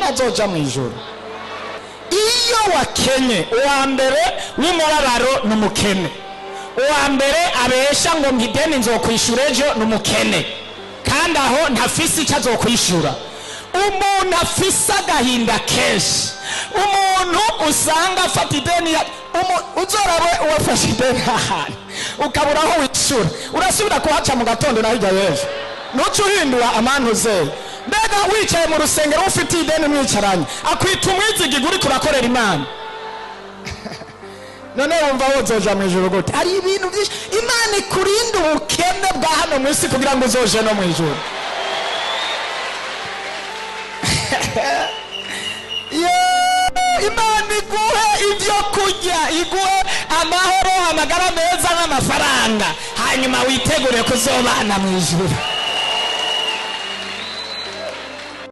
ntazoja mu ijuru. Iyo wakenye uwa mbere w'umubabaro n'umukene, uwa mbere abesha ngo ngideni nzokwishura ejo n'umukene, kandi aho ntafise icyo azokwishura. Umuntu afise agahinda kenshi, umuntu usanga afata ideni, uzorabe uwafashe ideni ahantu ukabura aho wishura, urasubira kuhaca mu gatondo na hirya y'ejo, nuca uhindura amantuze. Mbega wicaye mu rusengero ufite ideni mwicaranye, akwita umwizigirwa uriko urakorera Imana. None wumva wozoja mu ijuru gute? Ari ibintu byinshi. Imana ikurinda ubukene bwa hano mu isi kugira ngo uzoje no mu ijuru. Imana iguhe ibyo kurya, iguhe amahoro, amagara meza n'amafaranga, hanyuma witegure kuzobana mu ijuru.